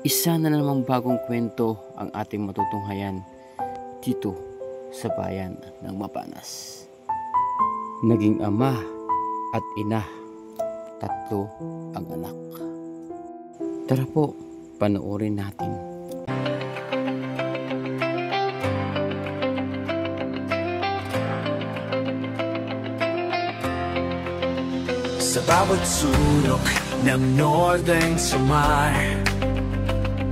Isa na namang bagong kwento ang ating matutunghayan dito sa bayan ng Mapanas. Naging ama at ina, tatlo ang anak. Tara po, panoorin natin. Sa bawat sulok ng Northern Samar,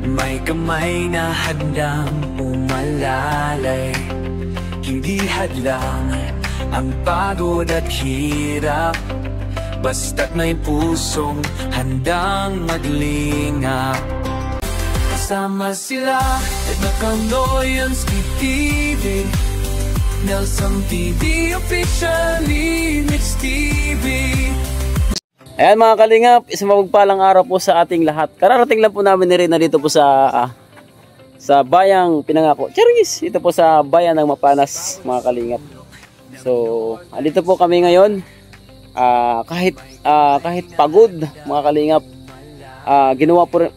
may kamay na handang umalalay. Hindi hadlang ang pagod at hirap, basta't may pusong handang maglingap. Kasama sila at Nakamoyanski TV, Nelson TV Official, Mix TV. Ayan mga kalingap, isang mapagpalang araw po sa ating lahat. Kararating lang po namin ni Rina dito po sa bayang Pinangako. Charis! Ito po sa bayan ng Mapanas mga kalingap. So, andito po kami ngayon. Kahit pagod mga kalingap,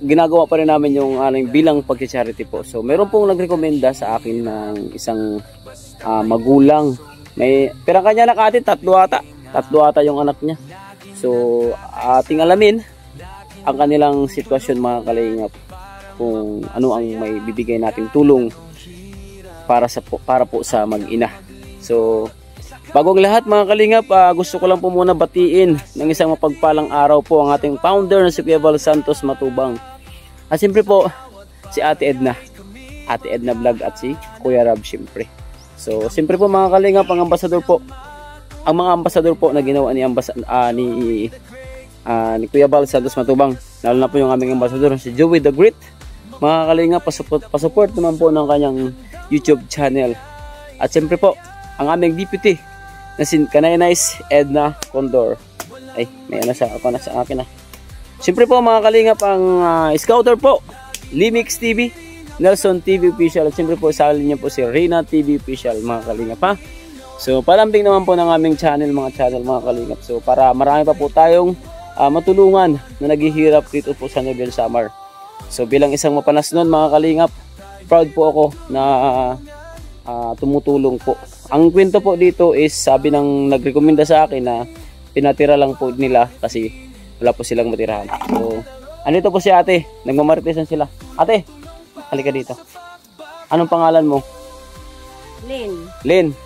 ginagawa pa rin namin yung bilang pag-charity po. So, meron pong nagrekomenda sa akin ng isang magulang. Pero kanya anak ate, tatlo ata yung anak niya. So, ating alamin ang kanilang sitwasyon mga kalingap, kung ano ang may bibigay nating tulong para po sa mag-ina. So, bagong lahat mga kalingap, gusto ko lang po muna batiin ng isang mapagpalang araw po ang ating founder na si Kuya Val Santos Matubang. At siyempre po, si Ate Edna Vlog at si Kuya Rab siyempre. So, siyempre po mga kalingap, ang mga ambasador po na ginawa ni Kuya Val Santos Matubang, lalo na po yung aming ambasador si Joey the Great. Mga kalingap, pasupport naman po ng kanyang YouTube channel. At siyempre po ang aming deputy na si Kanay-Nice Edna Condor. Ay, may sa akin na. Siyempre po mga kalingap, ang scouter po Limix TV, Nelson TV Official, at siyempre po sa linya po si Rina TV Official mga kalingap ha. So, palambing naman po ng aming channel mga kalingap. So, para marami pa po tayong matulungan na naghihirap dito po sa Northern Samar. So, bilang isang Mapanas nun mga kalingap, proud po ako na tumutulong po. Ang kwento po dito is, sabi ng nagrekomenda sa akin na pinatira lang po nila kasi wala po silang matirahan. So, andito po si ate, nagmamaritesan sila. Ate, halika dito. Anong pangalan mo? Lynn.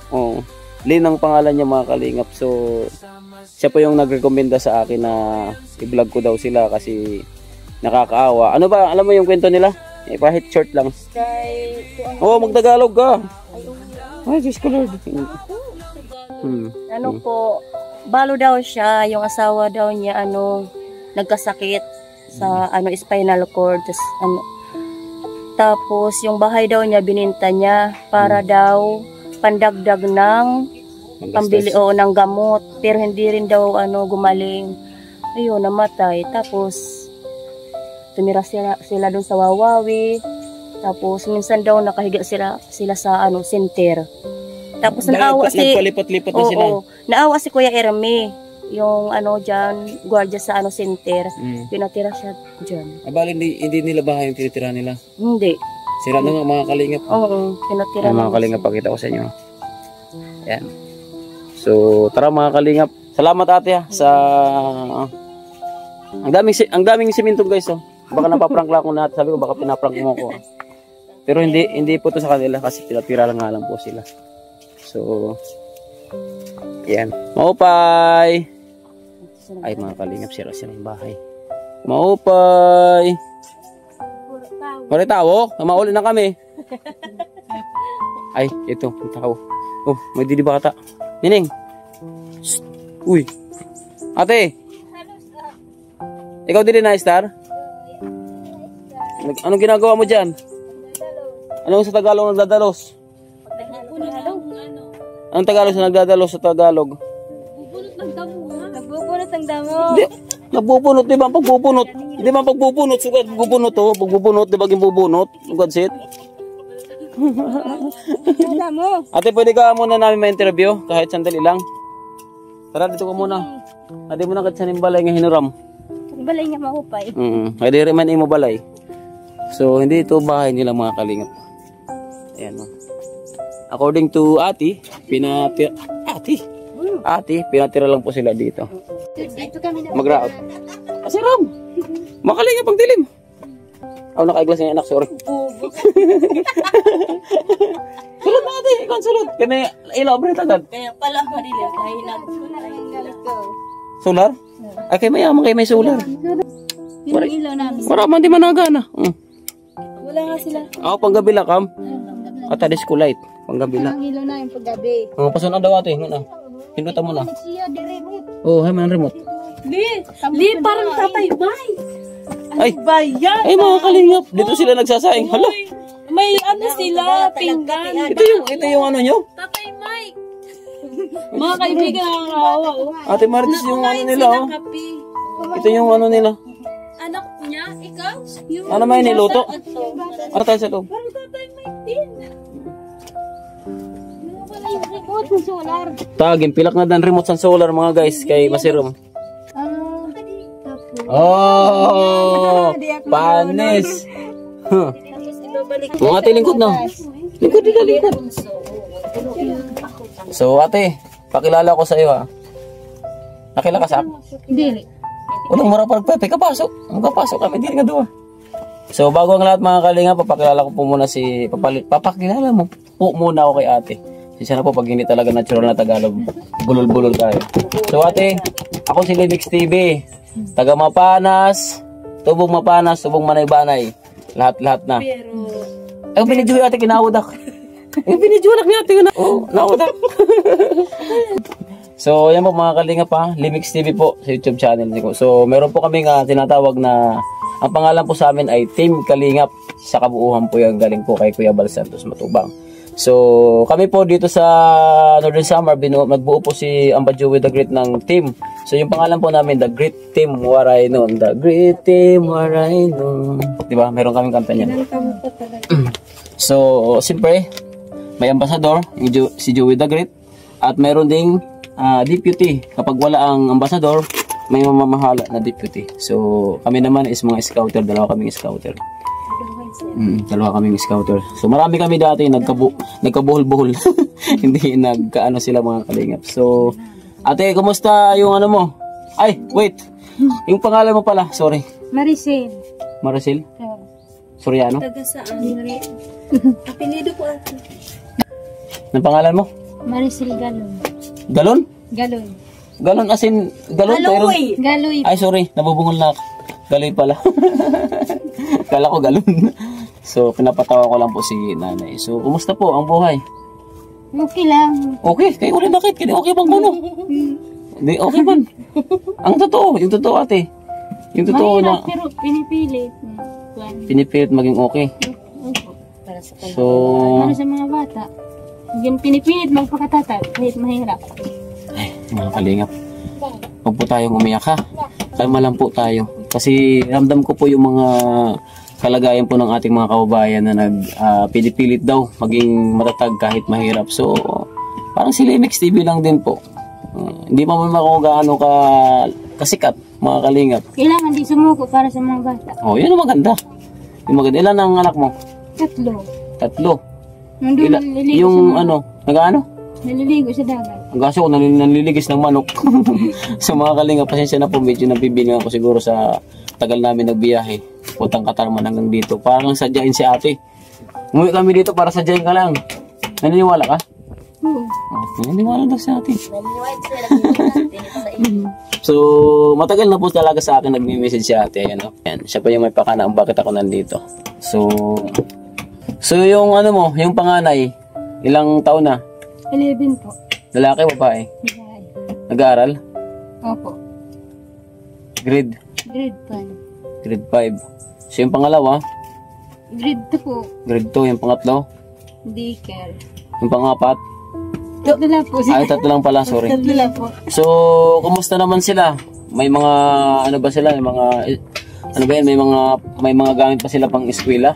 Oh, Lynn ang pangalan niya mga kalingap. So, siya po yung nagrekomenda sa akin na i-vlog ko daw sila kasi nakakaawa. Ano ba, alam mo yung kwento nila? Kahit short lang. Oh, magtagalog ka. Ay, Diyos ko Lord. Ano po, balo daw siya, yung asawa daw niya, nagkasakit sa, spinal cord. Tapos, yung bahay daw niya, bininta niya para daw pandagdag ng pambili ng gamot, pero hindi rin daw gumaling. Ayun, namatay. Tapos tumira sila doon sa Wawawi. Tapos minsan daw nakahiga sila sa center. Tapos nagpalipat-lipat na sila. Naawa si Kuya Ermi, yung diyan, gwardiya sa center. Pinatira siya diyan. Abali hindi nila bahay yung tinitira nila. Hindi. Sira na nga mga kalingap. Oo, pinatira na. Mga kalingap, pakita ko sa inyo. Ayan. So, tara mga kalingap. Salamat ate sa ang daming simento guys oh. Baka napaprank lang ako na, sabi ko baka pinaprank mo ako. Pero hindi po to sa kanila kasi pinatira lang nga lang po sila. So, ayan. Maupay. Ay mga kalingap, sira yung bahay. Maupay. Mari tao, mauli na kami. Ay, ito, yung tao. Oh, may didi bata. Nining. Shh. Uy. Ate. Ikaw din na star? Anong ginagawa mo dyan? Anong sa Tagalog nagdadalos? Anong Tagalog sa nagdadalos sa Tagalog? Nagbubunot ng damo. Nagbubunot, di ba? Pagbubunot. Di ba pagbubunot? Sugad, pagbubunot to. Pagbubunot, di ba gimbubunot? Sugad sit. Ate, pwede ka muna namin ma-interview? Kahit sandali lang. Tara, dito ka muna. Ate mo na kat sa nimbalay nga hinuram. balay nga mahupay. Ay di rin man imo balay. So hindi ito bahay nila mga kalingap. Ayan o. According to Ate, pinatira lang po sila dito. Dito kami na. Mag-route. Kasi Ram, makalingap ang dilim. Naka-glass niya anak, sorry. Sulod na ate, ikaw sulod. Kaya ilaw, bret agad. Kaya pala madilim dahil nag-galit ko. Solar? Ay, kay mayaman kayo may solar. Yung ilaw namin. Maraman di managana. Wala nga sila. Ako, panggabila kam. At disco light, panggabila. Ang ilaw na yung paggabi. Pasunan daw ate, nga na. Pinuta mo na. Siya, di remote. Oh, hay man remote. Li, parang tatay, bay. Ay, Bayan. ay mga kalingap. Dito sila nagsasaing. Hala. May ano sila, pinggan. Ito yung ano nyo? Tatay Mike. Mga kaibigan, nakakawa. Ate Martis yung ano nila. Oh. Kapi. Ito yung ano nila. Anak niya, ikaw? Yung Ano may niluto? Ano tayo sa loob? Parang tatay Mike din. Wala yung remote ng solar. Tagin, pilak na dan remote sa solar mga guys kay Masirom. Oh, panis. Huh. Mga ate, lingkod na. Lingkod dito, lingkod. So ate, pakilala ko sa iyo ha. Nakila ka sa ako? Dili. Walang marapag pepe, kapasok. Magkapasok kami, hindi nga doon. So bago ang lahat mga kalinga, papakilala ko po muna papakilala mo po muna ako kay ate. Sisa na po pag hindi talaga natural na Tagalog, bulol-bulol tayo. So ate, ako si Livix TV. Taga Mapanas, Tubong Mapanas, Tubong Manay-Banay. Lahat-lahat na. Ay, binidyo ate, kinaudak. Ay, binidyo anak niya ate. Oh, naudak. So, yan po mga kalinga pa. Livix TV po sa YouTube channel ko. So, meron po kami tinatawag na, ang pangalan po sa amin ay Team Kalingap. Sa kabuuhan po yung galing po kay Kuya Bal Santos Matubang. So, kami po dito sa Northern Samar, nagbuo po si Ambadjo with the Great ng team. So, yung pangalan po namin, The Great Team Waray Noon. The Great Team Waray Noon. Diba? Meron kaming kanta niyan. So, siyempre, may ambassador, si Joey the Great. At meron ding deputy. Kapag wala ang ambassador, may mamamahala na deputy. So, kami naman is mga scouter. Dalawa kaming scouter. Dalawa kaming scouter. So marami kami dati nagkabuhol-buhol. Hindi nagkaano sila mga kalingap. So ate, kumusta yung ano mo? Ay, wait. Yung pangalan mo pala, sorry. Maricel. Maricel? Soriano? Taga saan? Apelido ko ate. Ang pangalan mo? Maricel Galon. Galon? Galon. Galon as in galon? Galoy. Galoy. Ay, sorry. Nabubungol na ako. Galoy pala. Kala ko galon. So, pinapatawa ko lang po si nanay. So, kumusta po ang buhay? Okay lang. Okay, kayo ulit bakit? Kaya okay bang kuno? Hindi, okay man. Ang totoo, yung totoo ate. Yung totoo na pero pinipilit. pinipilit maging okay. Para sa So, para sa mga bata. Yung pinipilit magpakatatag kahit mahirap. ay, mga kalingap. Huwag po tayong umiyak ha. Kalma lang po tayo. Kasi ramdam ko po yung mga kalagayan po ng ating mga kababayan na pinipilit daw maging matatag kahit mahirap. So, parang si Livix TV lang din po. Hindi pa man ako gaano kasikat, mga kalingap. Kailangan di sumuko para sa mga bata. Oh, yun ang maganda. Yung maganda. Ilan ang anak mo? 3. 3. Nandun naliligo Yung sa ano, nag-ano? Naliligo sa dagat. Ang gaso ko, naliligis ng manok. So mga kalinga, pasensya na po, medyo nabibilang ako siguro sa tagal namin nagbiyahe. Putang Katarman hanggang dito. Parang sadyain si ate. Umuwi kami dito para sadyain ka lang. Naniniwala ka? Oo. Naniniwala daw si ate. So, matagal na po talaga sa akin nagme-message si ate. Ayan, Ayan, siya pa yung may pakana bakit ako nandito. So yung ano mo, yung panganay, ilang taon na? 11 po. Lalaki o babae? Babae. Nag-aaral? Opo. Grade? Grade 5. Grade 5. So yung pangalawa? Grade 2 po. Grade 2. Yung pangatlo? Daycare. Yung pangapat? Tatlo lang po. Ay, tatlo lang pala, sorry. Tatlo lang po. So, kumusta naman sila? May mga, ano ba sila? May mga, ano ba yan? May mga gamit pa sila pang eskwela?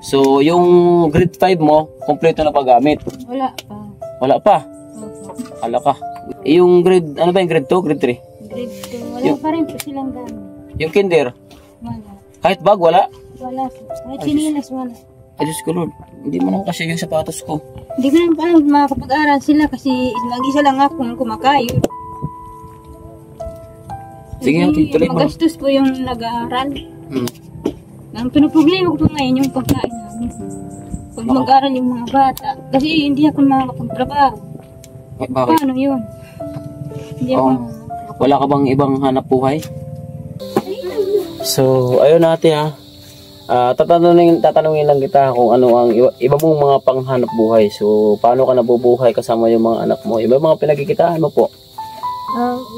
So, yung grade 5 mo, kompleto na pa gamit? Wala pa. Wala pa? Opo. Wala ka. Yung grade, ano ba yung grade 2? Grade 3? Grade 2. Wala pa rin po silang gamit. Yung kinder, Wala. kahit bag, wala. Wala po. Kahit sinilas, wala. Ay, Diyos ko Lord, hindi mo lang kasi yung sapatos ko. Hindi ko naman palang makakapag-aral sila kasi nag-isa lang ako nung kumakain. Sige, ate, tuloy mo. Magastos po yung nag-aaral. Hmm. Ang pinoproblema ko po ngayon yung pagkain namin. Pag mag-aaral yung mga bata. Kasi hindi ako makakapagtrabaho. Ay, bakit? Paano yun? Hindi ako Oo. Wala ka bang ibang hanap buhay? So, ayun natin ha. Tatanungin lang kita kung ano ang iba mong mga panghanap buhay. So, paano ka nabubuhay kasama yung mga anak mo? Iba mga pinagkikitaan mo po?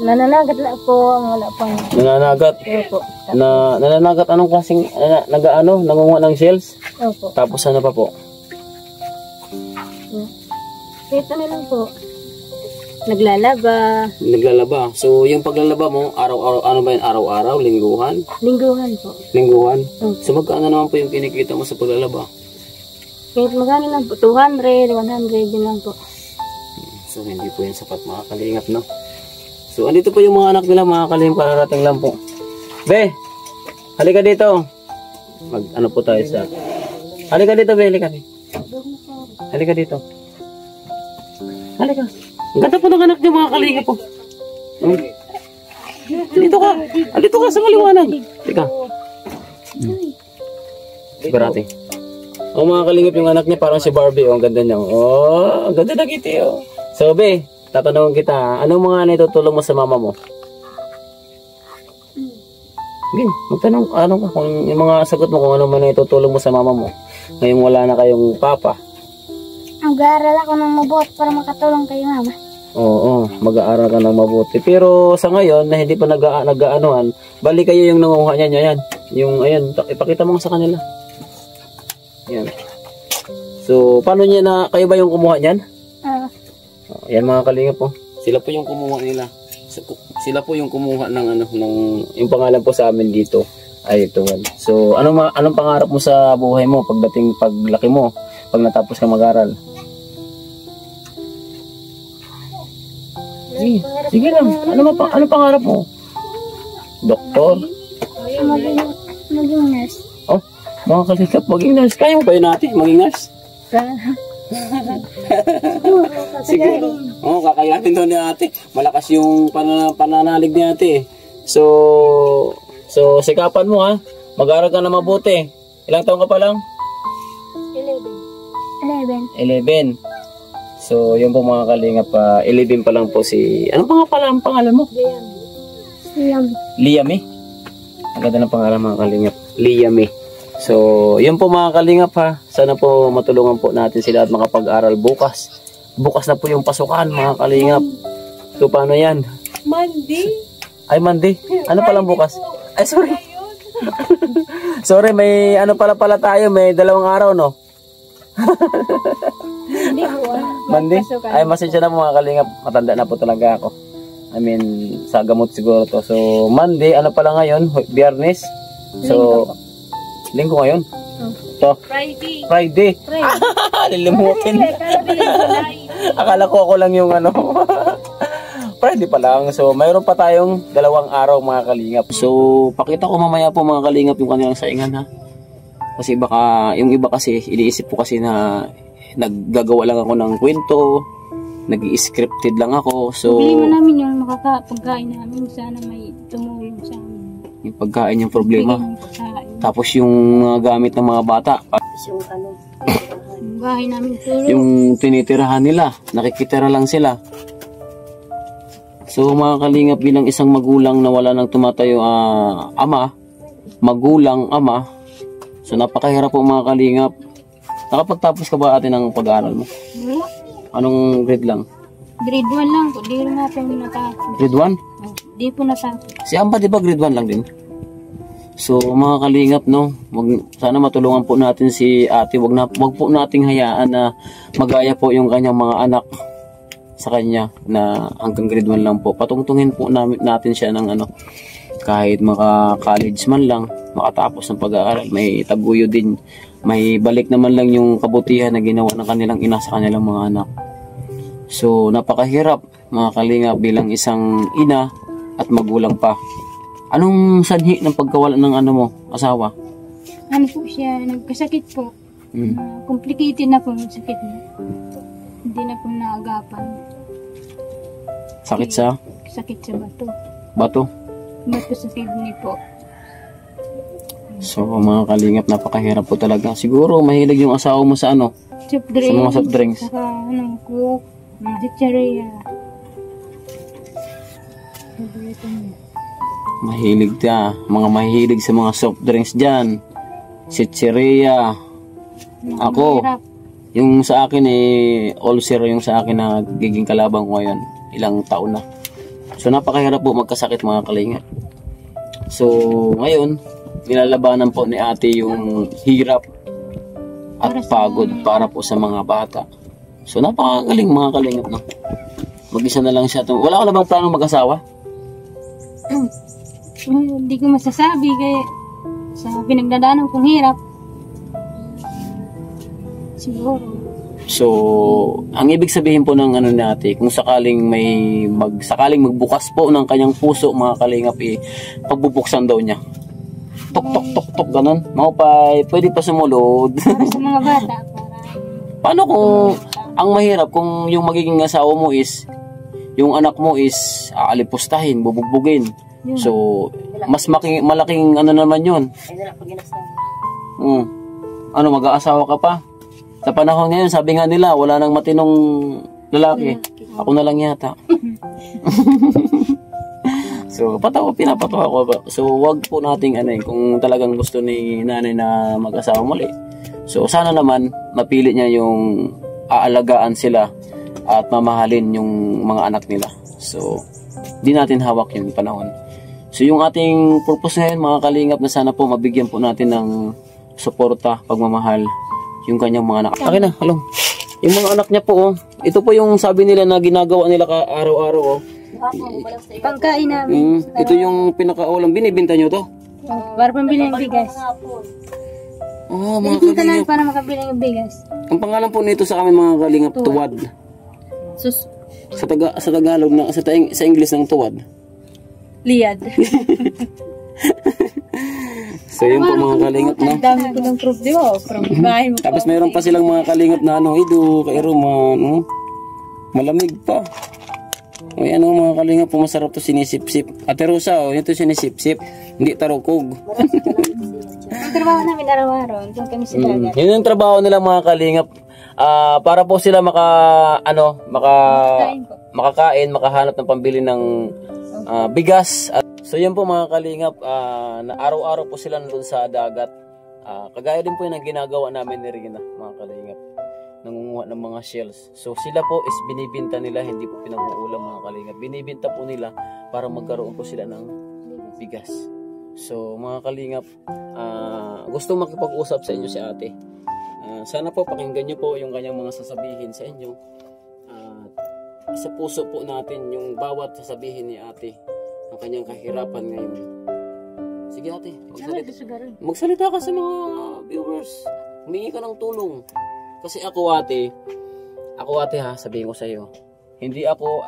Nananagat lang po ang wala pang. Nananagat? Opo. Nananagat anong klaseng, nangunguha ng shells? Opo. Tapos ano pa po? Ito na lang po. Naglalaba. Naglalaba. So, yung paglalaba mo, araw-araw, ano ba yun? Araw-araw? Lingguhan? Lingguhan po. Lingguhan? Opo. So, magkano naman po yung kinikita mo sa paglalaba? Kahit magkano lang po. 200, 100 din lang po. So, hindi po yung sapat mga kalingap, no? So, andito po yung mga anak nila, mga kalingap, kararating lang po. Be! Halika dito! Ano po tayo sa... Halika dito, Be, halika. Halika dito. Halika. Ang ganda po ng anak niyo, mga kalingap po. Dito ka. Dito ka sa maliwanag. Teka. Sigurati. O mga kalingap, yung anak niya parang si Barbie. Oh, ang ganda niya. Oh, ang ganda na kiti. Oh. So, Be, tatanungin kita. Anong mga naitutulong mo sa mama mo? Sige, magtanong. Ano ka? Kung yung mga sagot mo kung ano man naitutulong mo sa mama mo. Ngayong wala na kayong papa. Mag-aaral ako ng mabuti para makatulong kay mama. Oo, mag-aaral ka ng mabuti. Pero sa ngayon, na hindi pa nag-aanuhan, bali kayo yung nangunguha niya niya yan. Yung, ayan, ipakita mo sa kanila. Yan. So, paano niya na, kayo ba yung kumuha niyan? Yan mga kalingap po. Sila po yung kumuha nila. Sila po yung kumuha ng yung pangalan po sa amin dito ay ito. So, anong pangarap mo sa buhay mo paglaki mo, pag natapos ka mag-aral? Sige lang. Ano pangarap mo? Doktor? Maging nurse. Oh, mga kalingap, maging nurse. Kaya mo ba yun natin, maging nurse? Siguro. Oo, kakayanin daw ni ate. Malakas yung pananalig ni ate. So, sikapan mo ha. Mag-aaral ka na mabuti. Ilang taon ka pa lang? 11. So, yun po mga kalingap, 11 pa lang po si... Ano ang pangalan mo? Liam. Ang ganda ng pangalan mga kalingap. Liam. So, yun po mga kalingap ha. Sana po matulungan po natin sila at makapag-aral bukas. Bukas na po yung pasukan mga kalingap. So, paano yan? Monday. Ay, Monday. Ano palang bukas? Ay, sorry. Sorry, may ano pala tayo. May 2 araw, no? Monday? Ay, masensya na po mga kalingap. Matanda na po talaga ako. I mean, sa gamot siguro to. So, Monday, ano pala ngayon? Biyernes. So, Linggo ngayon? To? Friday. Lilimutin. Akala ko ako lang yung Friday pa lang. So, mayroon pa tayong 2 araw mga kalingap. So, pakita ko mamaya po mga kalingap yung kanilang saingan ha. Kasi baka, yung iba kasi, iniisip ko kasi na naggagawa lang ako ng kwento, nag-i-scripted lang ako. So, bili mo namin yung makakapagkain namin. Sana may tumulong sa amin. Yung pagkain yung problema. Tapos yung gamit ng mga bata. Yung bahay namin tulong. Yung tinitirahan nila, nakikitira lang sila. So mga kalingap, bilang isang magulang na wala nang tumatayo magulang ama. So napakahirap po mga kalingap. Nakapagtapos ka ba ate ng pag-aaral mo? Anong grade lang? Grade 1 lang po. Di rin natin natapos. Grade 1? Di po natapos. Si Amba di ba grade 1 lang din? So mga kalingap no, sana matulungan po natin si ate. Wag po nating hayaan na magaya po yung kanyang mga anak sa kanya na hanggang grade 1 lang po. Patungtungin po natin siya ng kahit maka-college man lang, makatapos ng pag-aaral, may taguyo din, may balik naman lang yung kabutihan na ginawa ng kanilang ina sa kanilang mga anak. So napakahirap mga kalingap bilang isang ina at magulang pa. Anong sanhi ng pagkawala ng ano mo, asawa? Ano po siya, nagkasakit po. Complicated na po yung sakit niya. Hindi na po naagapan. Sakit sa Sakit sa bato. bato. Bato sa kidney po. So mga kalingap, napakahirap po talaga. Siguro mahilig yung asawa mo sa ano? Soft drinks. Sa mga soft drinks. Saka coke, mga chicharia. Mahilig ka. Mga mahilig sa mga soft drinks dyan. Sitseria. Ako, Mahirap. yung sa akin ulcer yung sa akin na giging kalabang ko ngayon. Ilang taon na. So napakahirap po magkasakit mga kalingap. So ngayon, nilalabanan po ni ate yung hirap at pagod para po sa mga bata. So napakagaling mga kalingap, no? Mag-isa na lang siya. Wala ka na bang planong mag-asawa? Hindi ko masasabi kaya sa pinagdadaanan kong hirap. Siguro. So, ang ibig sabihin po ng ano natin, kung sakaling sakaling magbukas po ng kanyang puso, mga kalingap, pagbubuksan daw niya. Tok tok tok tok ganun. Maupay, pwede pa sumulod. Para sa mga bata. Paano kung ang mahirap kung yung magiging asawa mo is yung anak mo is aalipustahin, bubugbugin. So, mas malaking ano naman yun. Ano, mag-aasawa ka pa? Sa panahon ngayon, sabi nga nila, wala nang matinong lalaki. Ako na lang yata. So, pinapatawa ko ba? So, wag po nating kung talagang gusto ni nanay na mag-asawa muli. So, sana naman, mapili niya yung aalagaan sila at mamahalin yung mga anak nila. So, di natin hawak yung panahon. So, yung ating purpose ngayon, mga kalingap, na sana po mabigyan po natin ng suporta, pagmamahal, yung kanyang mga anak. Akin na, halong. Yung mga anak niya po, ito po yung sabi nila na ginagawa nila araw-araw. Pangkain namin. Ito yung pinakaulam. Binibinta nyo to? Para pambili ng bigas. Oh, mga Pinta namin kalingap. para makabili ng bigas. Ang pangalan po nito sa amin, mga kalingap, tuwad. Sus. Sa Tagalog, sa English ng tuwad. Liad. So yun po mga kalingap, no? Ang dami ko ng proof, di ba? From bahay mo. Tapos mayroon pa silang mga kalingap na ido, kairuman, malamig pa. O yan mga kalingap po, masarap to sinisip-sip. Ate Rosa, ito sinisip-sip, hindi tarukog. Ang trabaho namin araw-araw, doon kami sa dagat. Yun yung trabaho nila mga kalingap. Para po sila makakain, makahanap ng pambili ng bigas. So yun po mga kalingap, na araw-araw po sila nandun sa dagat. Kagaya din po yun ang ginagawa namin ni Regina, mga kalingap. Nangunguha ng mga shells. So sila po is binibinta nila, hindi po pinag-uulam mga kalingap. Binibinta po nila para magkaroon po sila ng bigas. So mga kalingap, gusto makipag-usap sa inyo si ate. Sana po pakinggan nyo po yung kanyang mga sasabihin sa inyo. Sa puso po natin yung bawat sasabihin ni ate, ang kanyang kahirapan ngayon. Sige ate, magsalita ka sa mga viewers. Humingi ka ng tulong. Kasi ako ate ha, sabihin ko sa iyo. Hindi ako,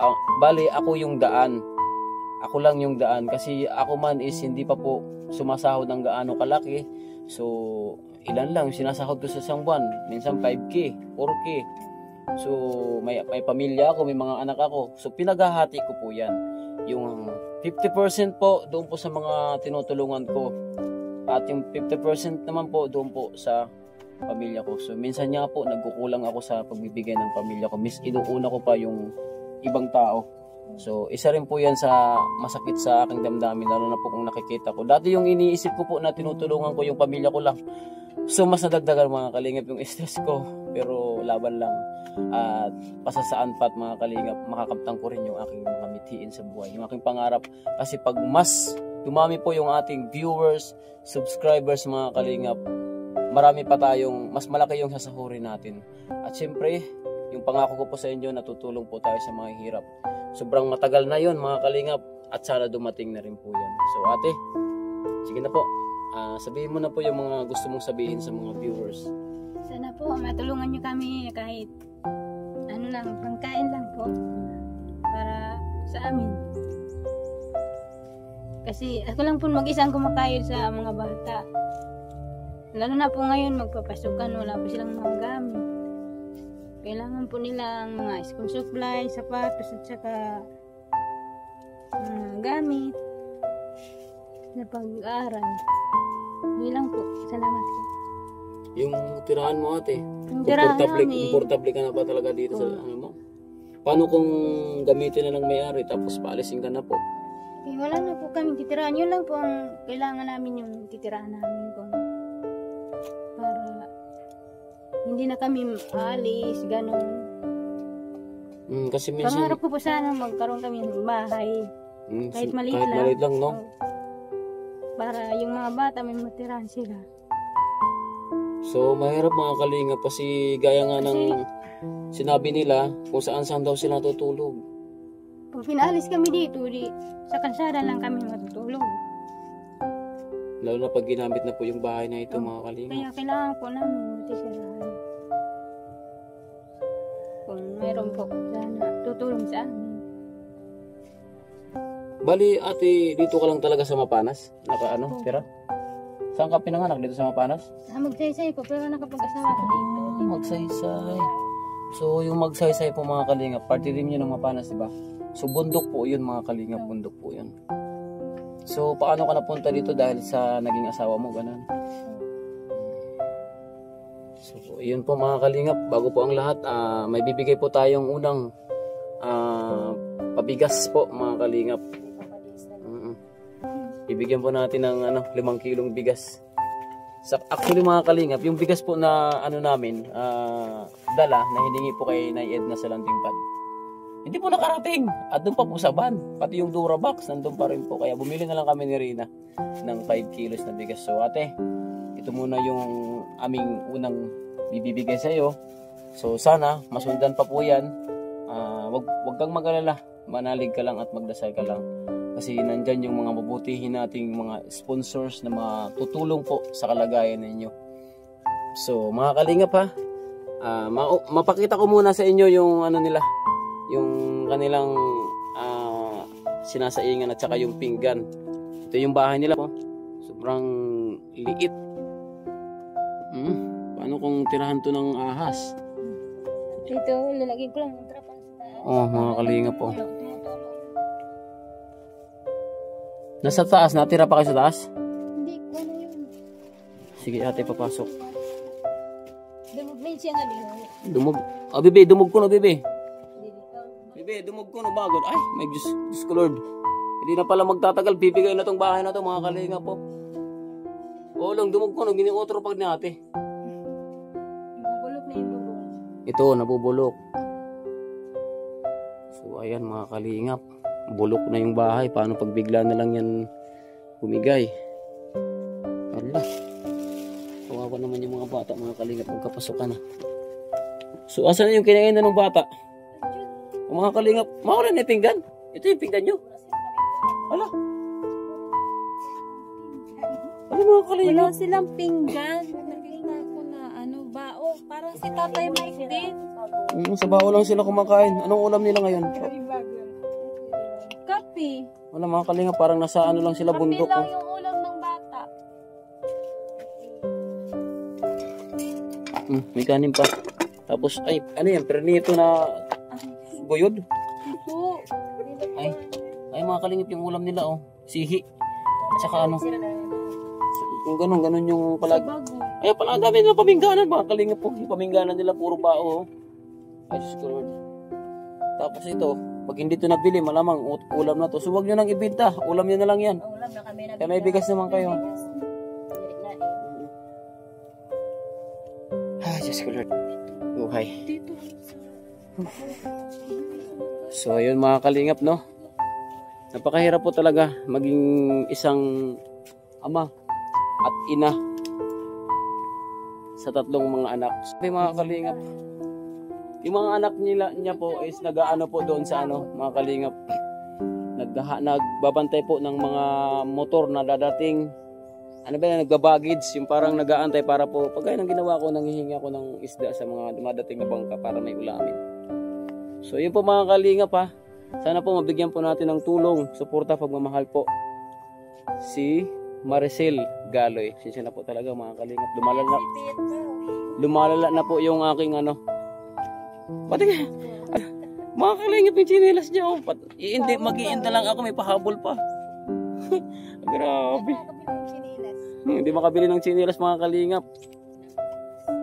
ako yung daan. Ako lang yung daan. Kasi ako man is hindi pa po sumasahod ng gaano kalaki. So, ilan lang yung sinasahod ko sa isang buwan. Minsan 5K, 4K. So, may pamilya ako, may mga anak ako. So, pinaghahati ko po yan. Yung 50% po doon po sa mga tinutulungan ko. At yung 50% naman po doon po sa pamilya ko. So, minsan nga po, nagkukulang ako sa pagbibigay ng pamilya ko. Inuuna ko pa yung ibang tao. So, isa rin po yan sa masakit sa aking damdamin, lalo na po kung nakikita ko. Dati yung iniisip ko po na tinutulungan ko yung pamilya ko lang. So, mas nadagdagan mga kalingap yung stress ko. Pero laban lang. At pasasaan pa at mga kalingap, makakamtang ko rin yung aking mga mithiin sa buhay. Yung aking pangarap. Kasi pag mas dumami po yung ating viewers, subscribers mga kalingap, marami pa tayong, mas malaki yung sasahurin natin. At syempre, yung pangako ko po sa inyo, natutulong po tayo sa mga hirap. Sobrang matagal na yon mga kalingap, at sana dumating na rin po yan. So ate, sige na po. Sabihin mo na po yung mga gusto mong sabihin sa mga viewers. Sana po, matulungan nyo kami kahit pangkain lang po para sa amin. Kasi ako lang po mag-isang kumakayod sa mga bata. Lalo na po ngayon magpapasukan, wala po silang mga gamit. Kailangan po nilang mga school supply, sapatos at saka gamit sa pag-aaral. Hindi lang po. Salamat po. Yung tirahan mo ate, Yung tirahan namin. komportable ka na ba talaga dito sa ano mo? Paano kung gamitin na ng may-ari tapos paalisin ka na po? Eh, wala na po kami titirahan. Yun lang po ang kailangan namin yung titirahan namin kung para hindi na kami aalis, ganun. Kasi minsan Pangarap ko po sana magkaroon kami ng bahay. Kahit maliit lang. Kahit maliit lang, no? Para yung mga bata may matirahan sila. So, mahirap mga kalingap kasi gaya nga ng sinabi nila kung saan daw sila tutulog. Pag pinaalis kami dito, sa kalsada lang kami matutulog. Lalo na pag ginamit na po yung bahay na ito mga kalingap. Kaya kailangan po namin matitirahan. Kung mayroon po sana tutulong sa amin. Bali, ate, dito ka lang talaga sa Mapanas? Tira? Saan ka pinanganak? Dito sa Mapanas? Magsaysay po, pero nakapag-asawa ko dito. Magsaysay. So, yung magsaysay po mga kalingap, party rin yun ng Mapanas, diba? So, bundok po yun mga kalingap, bundok po yun. So, paano ka napunta dito dahil sa naging asawa mo, ganun? So, yun po mga kalingap, bago po ang lahat, may bibigay po tayong unang pabigas po mga kalingap. Ibigyan po natin ng 5 kilong bigas. Actually mga kalingap, yung bigas po na namin, dala na hiningi po kay Nay Edna sa Lantingpad. Hindi po nakarating. At doon pa po sa van. Pati yung Durabox, nandun pa rin po. Kaya bumili na lang kami ni Rina ng 5 kilos na bigas. So ate, ito muna yung aming unang bibibigay sa iyo. So sana, masundan pa po yan. Wag kang mag-alala. Manalig ka lang at magdasal ka lang. Kasi nandyan yung mga mabutihin nating mga sponsors na mga tutulong po sa kalagayan ninyo. So mga kalingap ha, mapakita ko muna sa inyo yung nila, yung kanilang sinasaingan at saka yung pinggan. Ito yung bahay nila po. Sobrang liit. Paano kung tirahan to ng ahas? Dito, lalagyan ko lang ng trapal sa taas. Mga kalingap po. Nasa taas, natira pa kayo sa taas? Hindi ko na yun. Sige ate, papasok. May siya nga din. Dumog. Bibi, dumog ko na, bibi. Bibi, dumog ko na bagod. Ay, may Diyos ko Lord. Hindi na pala magtatagal. Bibigay na tong bahay na to, mga kalinga po. Oo lang, dumog ko na. Giniotro pag ni ate. Nabubulok na yung bubong. Ito, nabubulok. So, ayan mga kalingap. Bulok na yung bahay. Paano pag bigla na lang yan bumigay? Ala. Kawawa naman yung mga bata, mga kalingap. Magkapasok na. So, asan yung kinainan ng bata? O mga kalingap, mawala na yung pinggan. Ito yung pinggan nyo. Ala. Ano mga kalingap? Wala silang pinggan. Nakita ko na bao. Parang si Tatay Mike din. Sa bao lang sila kumakain. Anong ulam nila ngayon? Kape. Wala mga kalingap, parang nasa lang sila Kape bundok. lang yung ulam ng bata. May kanin pa. Tapos, ay, yan? Pernito na goyod. Ito. Ay mga kalingap yung ulam nila, sihi. At saka kung ganun yung palag. Ay, pala dami nila pamingganan, mga kalingap po. Yung pamingganan nila, puro bao. Ay, Diyos ko Lord. Tapos ito, pag hindi ito nabili, malamang ulam na to. So, huwag nyo nang ibinta. Ulam nyo na lang yan. Ulam na kami na. Kaya may bigas naman kayo. Ay, Diyos ko Lord. Buhay. So, ayun mga kalingap, no? Napakahirap po talaga maging isang ama at ina sa 3 mga anak. Sabi mga kalingap, yung mga anak niya po is nag-aano po doon sa mga kalingap. Nagbabantay po ng mga motor na dadating. Nagbabagage, yung parang nag-aantay para po, pagkaya ng ginawa ko, nanghihingi ako ng isda sa mga dumadating na bangka para may ulamin. So yun po mga kalingap ha. Sana po mabigyan po natin ng tulong, suporta, pagmamahal po si Maricel Galoy. Sinsya na po talaga mga kalingap. Lumalala na po yung aking ano. Pati mga kalingap yung chinelas niya. Oh. Hindi, mag-iinda lang ako. May pahabol pa. Grabe. Hindi makabili ng chinelas mga kalingap.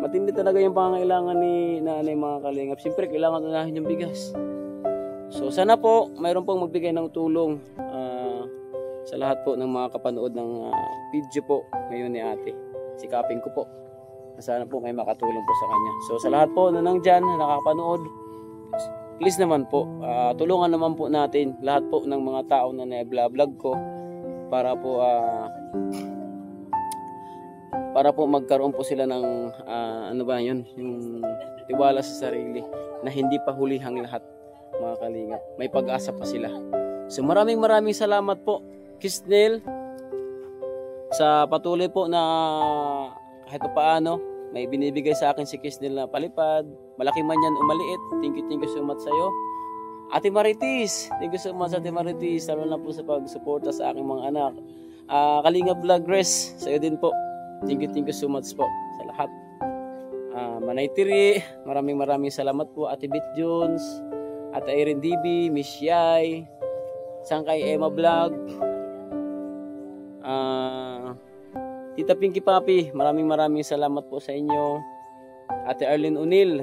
Matindi talaga yung pangangailangan ni nanay mga kalingap. Siyempre, kailangan unahin yung bigas. So, sana po, mayroon pong magbigay ng tulong sa lahat po ng mga kapanood ng video po ngayon ni ate. Sikapin ko po. Sana po may makatulong po sa kanya. So, sa lahat po na nandyan, na nakakapanood, please naman po, tulungan naman po natin lahat po ng mga tao na na-vlog ko para po magkaroon po sila ng ano ba yun, yung tiwala sa sarili na hindi pa hulihang lahat mga kalingap. May pag-asa pa sila. So maraming salamat po Kisnel sa patuloy po na kahit paano may binibigay sa akin si Kisnel na palipad. Malaki man yan umaliit. Thank you so much sa'yo. Ate Marites, thank you so much Ate Marites. Lalo na po sa pag-suporta sa aking mga anak. Kalingap Vloggers, sa'yo din po. Thank you so much po sa lahat. Manay Tiri, maraming salamat po. Ate Bit Jones, Ate Irene DB, Miss Yai, Sangkay Emma Vlog, Tita Pinky Papi, maraming salamat po sa inyo. Ate Arlene Unil,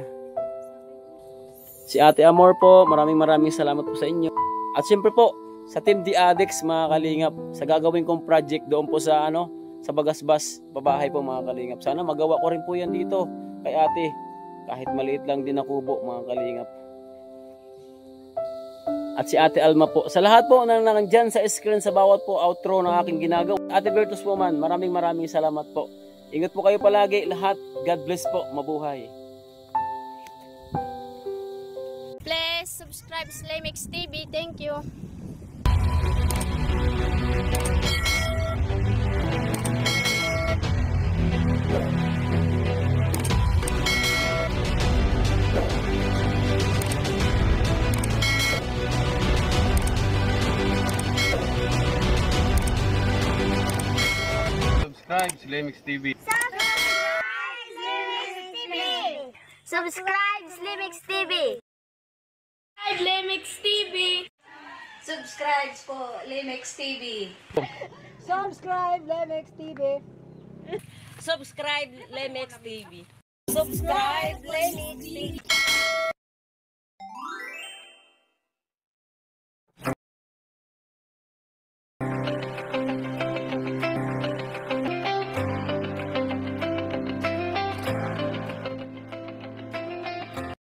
si Ate Amor po, maraming salamat po sa inyo. At siyempre po sa Team The Addicts mga kalingap, sa gagawin kong project doon po sa sa Bagasbas, babahay po mga kalingap. Sana magawa ko rin po yan dito kay ate. Kahit maliit lang din na kubo mga kalingap. At si Ate Alma po. Sa lahat po na nandyan sa screen sa bawat po outro na aking ginagawa. Ate Bertus Woman, maraming salamat po. Ingat po kayo palagi lahat. God bless po. Mabuhay. Please subscribe Slimix TV. Thank you. Subscribe Slimix TV. Subscribe Slimix TV. Slimix TV. Subscribe po, Limix TV. Subscribe Lemex TV. Subscribe, Limix TV. Subscribe, Limix TV.